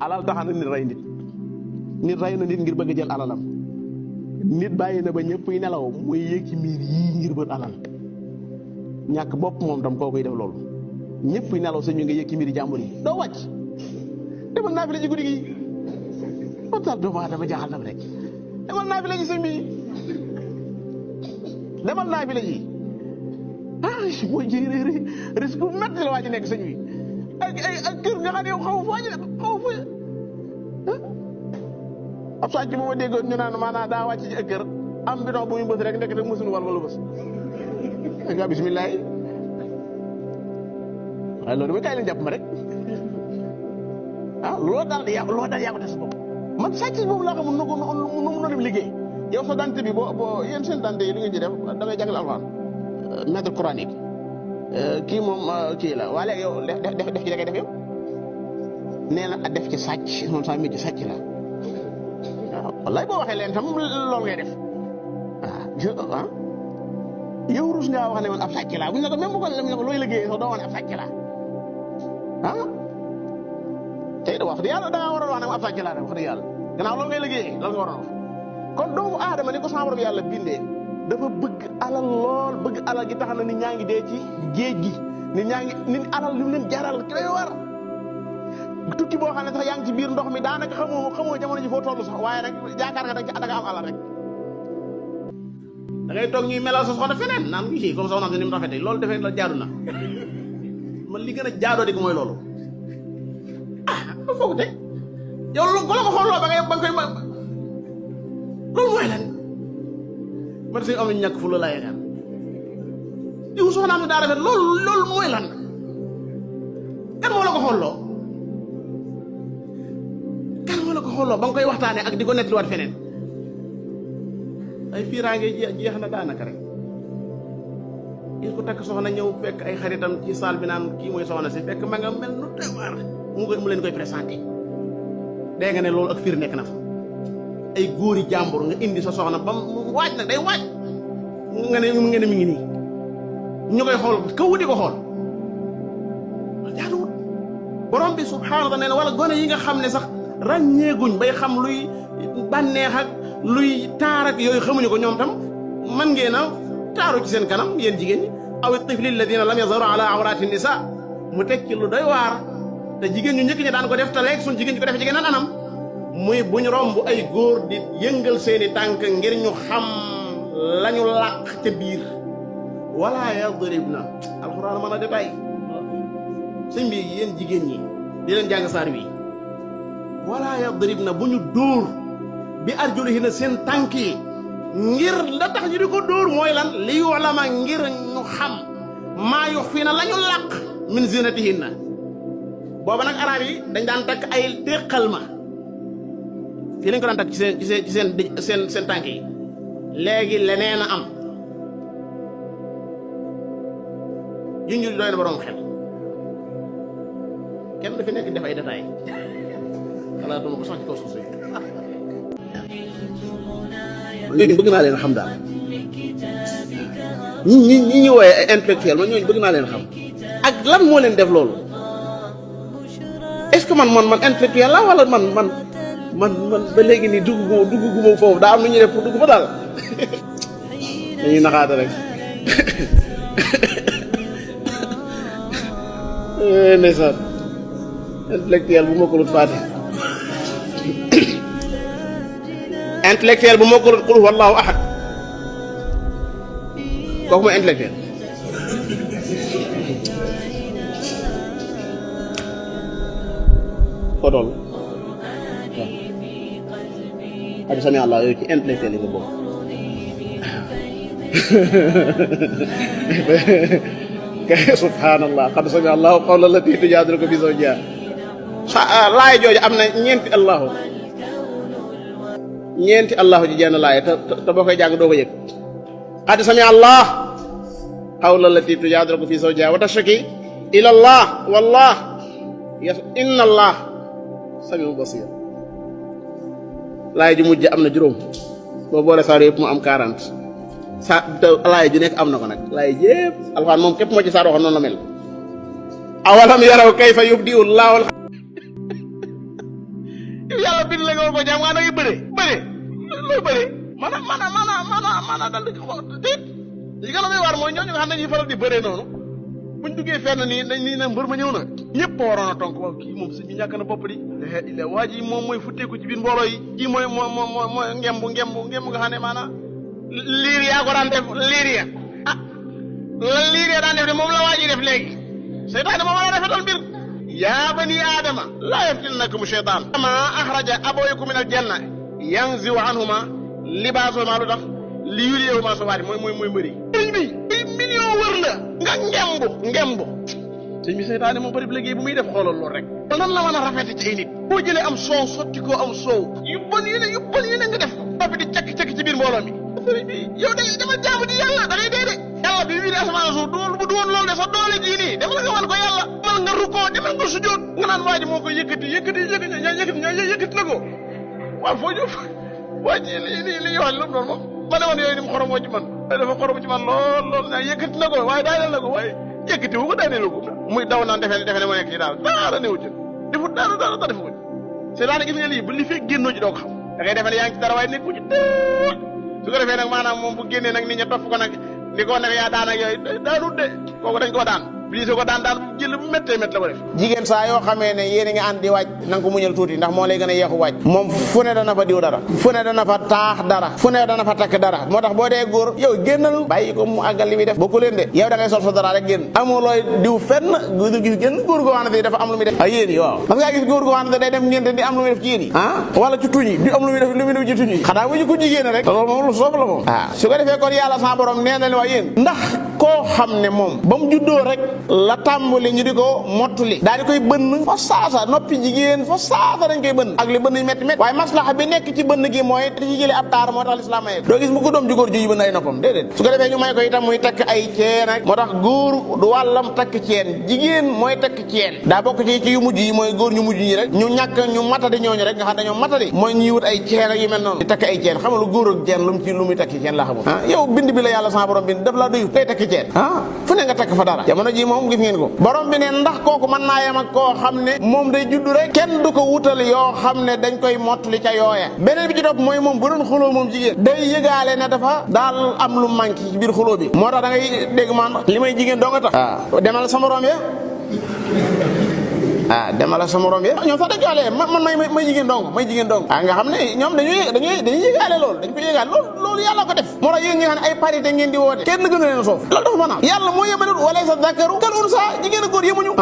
alal tax na nit rey nit rey na nit ngir bëgg jël alalam nit bàyyi na ba ñëpp yi nelaw muy yéeg ci miir yii ngir bët alal ñàkk bopp moom tam koo koy def loolu ñëpp yi nelaw sa ñu nga yéeg ci miir yi jàmbur yi doo wàcc demal naa fi la ci guddi gi man daal doomu aadama jaaxal na rek demal naa fi la ci sëñ bi demal naa fi la ji mooy ji risque bu métti la waa ji nekk sëñ bi ak kër nga xam ne yow xaw foo ji xaw foo ab sàcc bu ma déggoon ñu naan maanaam daa wàcc ci ak kër am bidon bu muy bës rek nekk rek mësuñu wal wala bës nga bisimilah waaye loolu mooy kaay leen jàpp ma rek loo daal yaa ko des bopp man sàcc boobu laa xamul nu mu dem liggéey yow sa dante bi boo yéen seen dante yi li ngeen ci def da ngay jàngal alxuraan maître coranique kii moom kii la waa léegi yow def ci da ngay def yow nee na def ci sàcc moom sa métier sàcc la waaw wallaay boo waxee leen tam loolu ngay def yow rus ngaa wax ne man ab sàcc laa buñ ne ko même bu ko ne ko looy liggéeyee sax doo wax ne ab sàcc laa tey da wax dëgg yàlla da ngaa war a wax ne ab sàcc laa de wax dëgg yàlla gannaaw loolu ngay liggéeyee loolu nga war a wax kon doomu aadama ni ko sama borom yàlla bindee dafa bëgg alal lool bëgg alal gi tax na nit ñaa ngi dee ci géej gi nit alal li mu leen jaral ki lay war tukki boo xam ne sax yaa ngi ci biir ndox mi daanaka xamoo jamono ji foo toll sax waaye nag jaakaar nga da nga am alal rek da ngay toog ñuy melal sa soxna feneen naan ngi comme soxna si ni mu rafetee loolu defee la jaadu na man li gën a jaadoo di ko mooy loolu ba foog tey yow ko la ko xooloo ba nga koy loolu mooy lan man si am nañu ñàkk fu la laa yaakaar diw soxnaam ne daa rafet loolu mooy lan kan moo la ko xooloo ba nga koy waxtaanee ak di ko nettaliwaat feneen ay fiiraange jeex na daanaka rek gis ko takk soxna ñëw fekk ay xaritam ci saal bi naan kii mooy soxna si fekk ma nga mel nu doy waar mu leen koy présenté dégg nga ne loolu ak fiir nekk na fa ay góori jàmbur nga indi sa soxna ba mu waaj nag day waaj nga ne mi ngi nii ñu koy xool kaw di ko xool jaaduwul borom bi subhaanahu wa taala nee na wala gone yi nga xam ne sax ràññeeguñ bay xam luy bànneex ak luy taar ak yooyu xamuñu ko ñoom tam man ngeen a taaru ci seen kanam yéen jigéen ñi aw tifli alladina lam yazharu ala awrati nisa mu teg ci lu doy waar te jigéen ñu njëkk ñi daan ko def te léegi suñ jigéen ñi ko def ci geneen anam muy buñ romb ay góor di yëngal seeni tànk ngir ñu xam lañu làq ca biir wala yadribna alxuraan mën a détail sëñ bi yéen jigéen ñi di leen jàng saar wi wala yadribna bu ñu dóor bi arjulihinna seen tànk yi ngir la tax ñu di ko dóor mooy lan li yu'lama ngir ñu xam maa yuxfiina la ñu làq min zinatihinna booba nag arab yi dañ daan takk ay téqal ma fii lañ ko daan takk ci seen tànk yi léegi leneen a am junju doy na borom xel kenn du fi nekk def ay détails xalaatuma ko sax ci kaw suuf si ñooñu bëgg naa leen xam daal ñi ñu wooye ay intellectuel man ñooñu bëgg naa leen xam ak lan moo leen def loolu est-ce que man intellectuel la wala man ba léegi nii dugg guma foofu daa am nu ñuy def pour dugg fa daal dañuy naxaate rek ndeysaan intellectuel bu mokkalut Faatiha intellectuel bu mokkalut qul huwallahu ahad kooku mooy intellectuel ko dool waaw sami Allah yooyu ci intellectuel yi nga bokk subhanallah qad sami Allahu qawla allati tujadiluka fi zawjiha laay jooju am na ñeenti allahu ji jenn laay te boo koy jàng doo ko yëg qad sami Allah qawla allati tujadiluka fi zawjiha wa tashtaki ila Allah wallah inna Allah samiun basir laay ji mujj am na juróom boo boole saar yëpp mu am 40 laay ju nekk am na ko nag laay yëpp alxuraan moom képp moo ci saar waxoon noonu la mel awalam yaraw kayfa yubdi'u Allahu yàlla bind la nga war ko jaam nga da ngay bëree looy bëree maanaam dal di xool déet li gën a may waar mooy ñooñu nga xam ne dañuy faral di bëree noonu buñ duggee fenn nii dañ nii ne mbër ma ñëw na ñëpp a waroon a tonk waaw kii moom sëñ bi ñàkk na bopp di la waa ji moom mooy futteeku ci biir mbooloo yi kii mooy ngemb nga xam ne maanaam liir yaa ko daan def liir ya la liir ya daan def de moom la waa ji def léegi seytaane moom la rafetoon mbir yaa bani aadama laa yaftinnakum shaytaan kama axraja abawaykum min aljanna yanziu anhuma libaasuhumaa lu tax li yuriyahumaa sawaatihimaa mooy mbëri sëñ bi ay million wër la nga ngemb sëñ bi seytaane moom bari liggéey bu muy def xoolal loolu rek nan la mën a rafete ci ay nit boo jëlee am soow sotti ko am soow yu bon yi ne nga def ko di cakk ci biir mbooloo mi sëriñ bi yow da dama jaamu di yàlla da ngay dee de yàlla bi wii di asamaan suuf bu du woon loolu de sa doole jii nii demal nga wan ko yàlla demal nga rukkoo demal nga sujjóot nga naan waa ji moo koy yëkkati na ko waaw foo ñu waa ji li wax lu mu doon moom ma ne woon yooyu ni mu xoromoo ci man dafa xorom ci man lool naa yëkkati na ko waaye daaneel na ko waaye yëkkati wu ko daaneelu ko muy daw naan defe ne moo nekk ci daal dara néew ci defu dara defu ko c'est daana gis nga lii bu li fekk génnoo ci doo ko xam da ngay defe ne yaa ngi ci dara waaye nekku ci su ko defee nag maanaam moom bu génnee nag nit ña topp ko nag di ko nag yaa daan ak yooyu daanut de kooku dañ koo daan bliise ko daan jël bu méttee métt la ko def jigéen saa yoo xamee ne yéen a ngi ànd di wàcc na nga ko muñal tuuti ndax moo lay gën a yeexu wàcc moom fu ne dana fa diw dara fu ne dana fa taax dara fu ne dana fa takk dara moo tax boo dee góor yow génnal bàyyi ko mu àggal li muy def bokku leen de yow da ngay sol sa dara rek génn amoo looy diw fenn gis génn góor goo xamante ni dafa am lu muy def ak yéen yi waaw parce que ngaa gis góor goo xamante day dem ngénte di am lu muy def ci yéen yi wala ci tuñ yi di am lu muy def ci tuñ yi xanaa bu ñu ko jigéen rek loolu moom lu soof la moom su ko defee kon yàlla sa borom nee na li waa yéen ndax koo xam ne moom ba mu juddoo rek la tàmbali ñu di ko mottali daal di koy bënn fa saasa noppi jigéen fa saasa dañ koy bënn ak li bënn métti waaye maslaxa bi nekk ci bënn gi mooy te ci jëlee ab taar moo tax lislaam maye doo gis mu ko doom ju góor ju bënn ay noppam déedéet su ko defee ñu may ko itam muy takk ay ceen ak moo tax góor du wàllam takk ceen jigéen mooy takk ceen daa bokk ci yu mujj yi mooy góor ñu mujj ñi rek ñu ñàkk ñu matadi ñooñu rek nga xam dañoo matadi mooy ñuy wut ay ceen ak yu mel noonu di takk ay ceen xam nga lu góor ak ceen lu muy takki ceen laa xamul yow bind bi la yàlla sa borom bind daf laa doyu tey takki ceen fu ne nga takk fa dara jamono ji moom gis ngeen ko borom bi ne ndax kooku mën naa yem ak koo xam ne moom day juddu rek kenn du ko wutal yoo xam ne dañ koy mottali ca yooya beneen bi ci topp mooy moom bu doon xuloo moom jigéen day yëgaale ne dafa daal am lu manqué ci biir xuloo bi moo tax da ngay dégg man li may jigéen doo nga tax demal sama morom ya demal sama morom ya ñoom sax dañ ko alee man may jigéen dong nga xam ne ñoom dañuy yëgaale loolu dañ ko yëgaale loolu yàlla ko def moo tax yéen ñi nga xam ne ay parité ngeen di woote kenn gënu leen soof loolu dafa mën a yàlla moo yemalul wala sa zakaru kal unsa jigéen ak góor yemuñu